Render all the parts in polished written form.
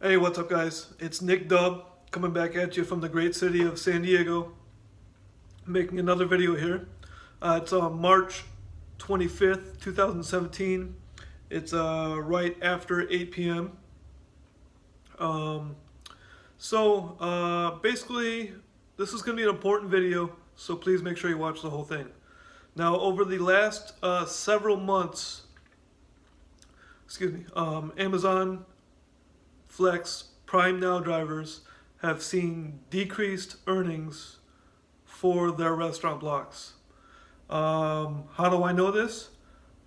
Hey, what's up, guys? It's Nick Dubb coming back at you from the great city of San Diego, making another video here. It's March 25th, 2017. It's right after 8 p.m. Basically, this is going to be an important video, so please make sure you watch the whole thing. Now, over the last several months, Amazon Flex Prime Now drivers have seen decreased earnings for their restaurant blocks. How do I know this?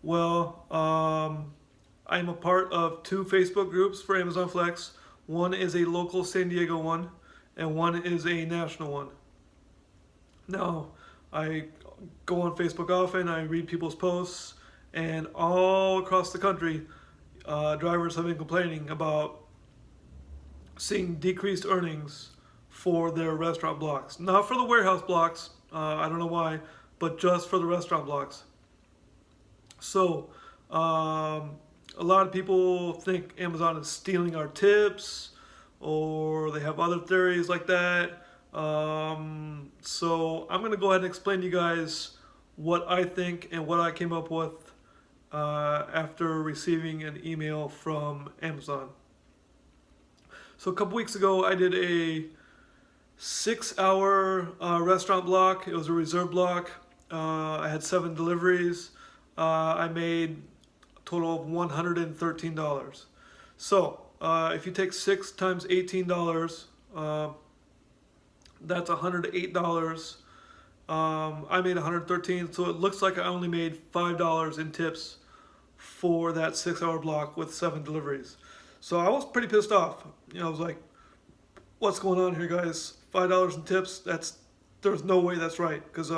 Well, I'm a part of two Facebook groups for Amazon Flex. One is a local San Diego one, and one is a national one. Now, I go on Facebook often, I read people's posts, and all across the country, drivers have been complaining about seeing decreased earnings for their restaurant blocks. Not for the warehouse blocks, I don't know why, but just for the restaurant blocks. So, a lot of people think Amazon is stealing our tips, or they have other theories like that. So I'm going to go ahead and explain to you guys what I think and what I came up with after receiving an email from Amazon. So a couple weeks ago, I did a 6-hour restaurant block. It was a reserve block. I had 7 deliveries. I made a total of $113. So if you take 6 times $18, that's $108. I made $113, so it looks like I only made $5 in tips for that 6-hour block with 7 deliveries. So I was pretty pissed off. I was like, what's going on here, guys? $5 in tips? There's no way that's right. Because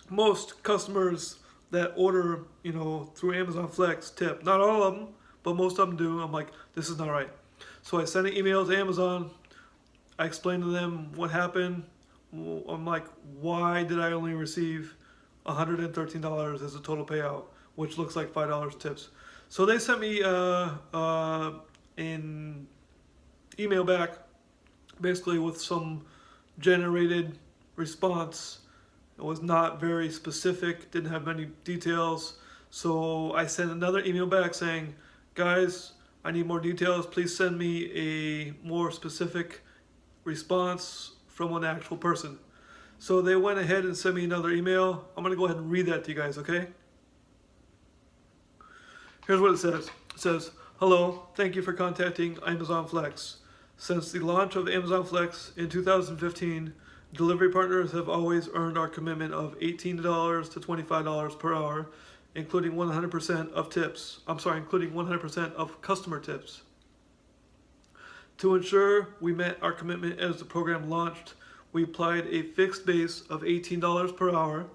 most customers that order, through Amazon Flex tip. Not all of them, but most of them do. I'm like, this is not right. So I sent an email to Amazon. I explained to them what happened. I'm like, why did I only receive $113 as a total payout, which looks like $5 tips? So they sent me an email back, basically with some generated response. It was not very specific, didn't have many details. So I sent another email back saying, guys, I need more details. Please send me a more specific response from an actual person. So they went ahead and sent me another email. I'm going to go ahead and read that to you guys, okay? Here's what it says. It says, hello, thank you for contacting Amazon Flex. Since the launch of Amazon Flex in 2015, delivery partners have always earned our commitment of $18 to $25 per hour, including 100% of tips. Including 100% of customer tips. To ensure we met our commitment as the program launched, we applied a fixed base of $18 per hour,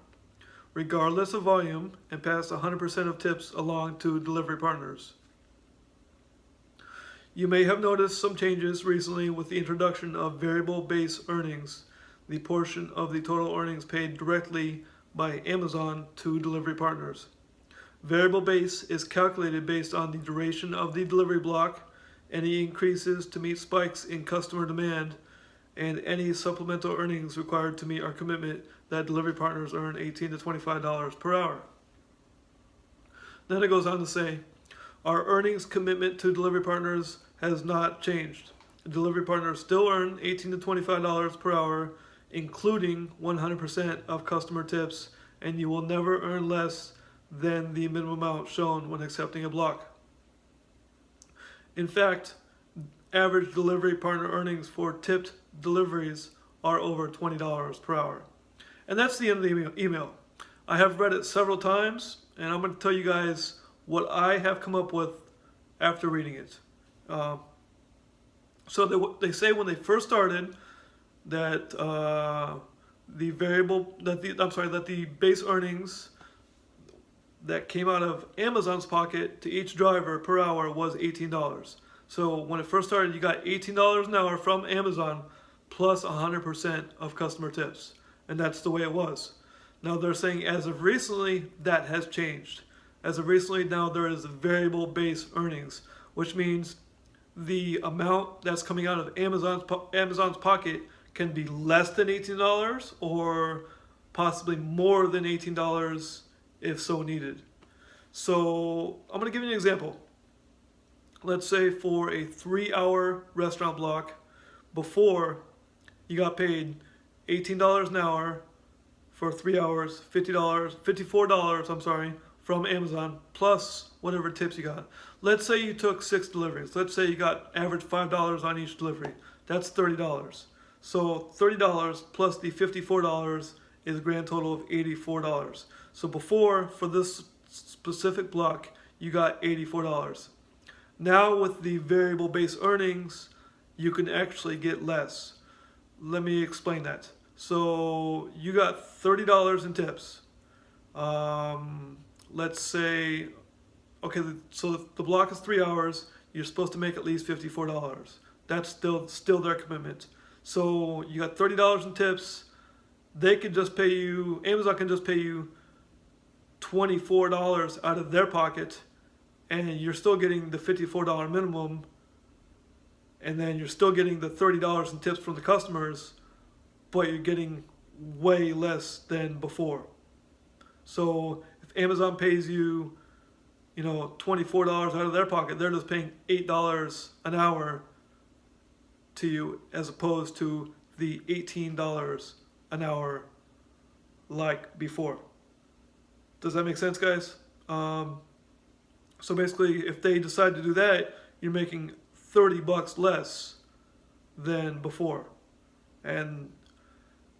regardless of volume, and passed 100% of tips along to delivery partners. You may have noticed some changes recently with the introduction of variable base earnings, the portion of the total earnings paid directly by Amazon to delivery partners. Variable base is calculated based on the duration of the delivery block, any increases to meet spikes in customer demand, and any supplemental earnings required to meet our commitment that delivery partners earn $18 to $25 per hour. Then it goes on to say, our earnings commitment to delivery partners has not changed. Delivery partners still earn $18 to $25 per hour, including 100% of customer tips, and you will never earn less than the minimum amount shown when accepting a block. In fact, average delivery partner earnings for tipped deliveries are over $20 per hour. And that's the end of the email. I have read it several times, and I'm going to tell you guys what I have come up with after reading it. So they say when they first started that the base earnings that came out of Amazon's pocket to each driver per hour was $18. So when it first started, you got $18 an hour from Amazon plus 100% of customer tips. And that's the way it was. Now they're saying as of recently, that has changed. As of recently, now there is variable base earnings, which means the amount that's coming out of Amazon's pocket can be less than $18 or possibly more than $18 if so needed. So I'm going to give you an example. Let's say for a 3-hour restaurant block, before you got paid $18 an hour for 3 hours, $54 from Amazon, plus whatever tips you got. Let's say you took 6 deliveries. Let's say you got average $5 on each delivery. That's $30. So $30 plus the $54 is a grand total of $84. So before, for this specific block, you got $84. Now with the variable base earnings, you can actually get less. Let me explain that. So you got $30 in tips. Let's say, okay, so the block is 3 hours. You're supposed to make at least $54. That's still their commitment. So you got $30 in tips. They could just pay you, Amazon can just pay you $24 out of their pocket, and you're still getting the $54 minimum, and then you're still getting the $30 in tips from the customers, but you're getting way less than before. So if Amazon pays you, $24 out of their pocket, they're just paying $8 an hour to you, as opposed to the $18 an hour like before. Does that make sense, guys? So basically, if they decide to do that, you're making $30 less than before. And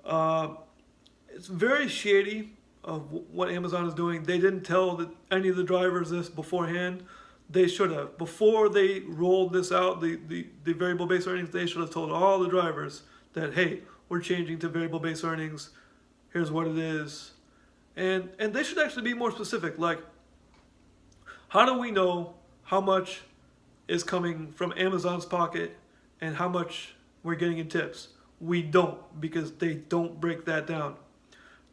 it's very shady of what Amazon is doing. They didn't tell any of the drivers this beforehand. They should have. Before they rolled this out, the variable base earnings, they should have told all the drivers that, hey, we're changing to variable base earnings. Here's what it is. And they should actually be more specific. Like, how do we know how much is coming from Amazon's pocket and how much we're getting in tips? We don't, because they don't break that down.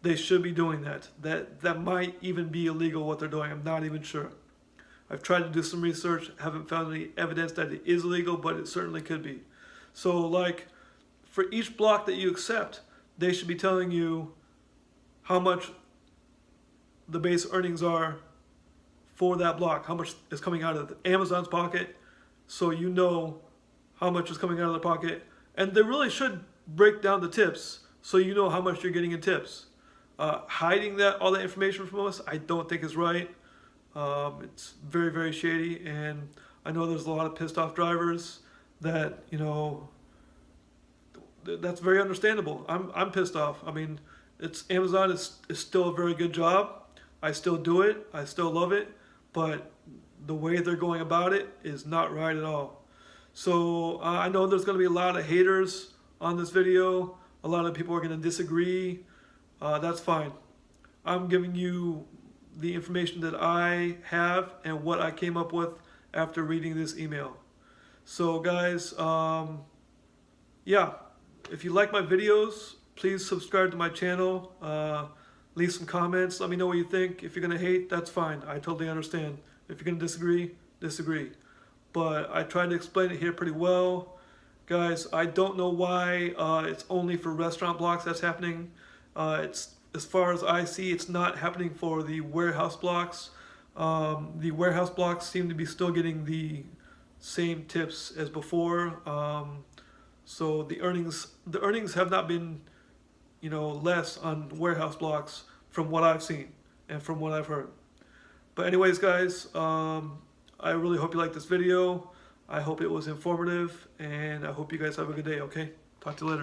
They should be doing that. That might even be illegal what they're doing. I'm not even sure. I've tried to do some research, haven't found any evidence that it is illegal, but it certainly could be. So like, for each block that you accept, they should be telling you how much the base earnings are for that block, how much is coming out of Amazon's pocket, so you know how much is coming out of their pocket. And they really should break down the tips so you know how much you're getting in tips. Hiding all that information from us, I don't think is right. It's very, very shady, and I know there's a lot of pissed off drivers that, that's very understandable. I'm pissed off. I mean, Amazon is still a very good job. I still do it. I still love it. But the way they're going about it is not right at all. So I know there's going to be a lot of haters on this video. A lot of people are going to disagree. That's fine. I'm giving you the information that I have and what I came up with after reading this email. So guys, yeah, if you like my videos, please subscribe to my channel. Leave some comments. Let me know what you think. If you're going to hate, that's fine. I totally understand. If you're going to disagree, disagree. But I tried to explain it here pretty well. Guys, I don't know why it's only for restaurant blocks that's happening. It's, as far as I see, it's not happening for the warehouse blocks. The warehouse blocks seem to be still getting the same tips as before. So the earnings have not been, less on warehouse blocks from what I've seen and from what I've heard. But anyways, guys, I really hope you liked this video. I hope it was informative, and I hope you guys have a good day, okay? Talk to you later.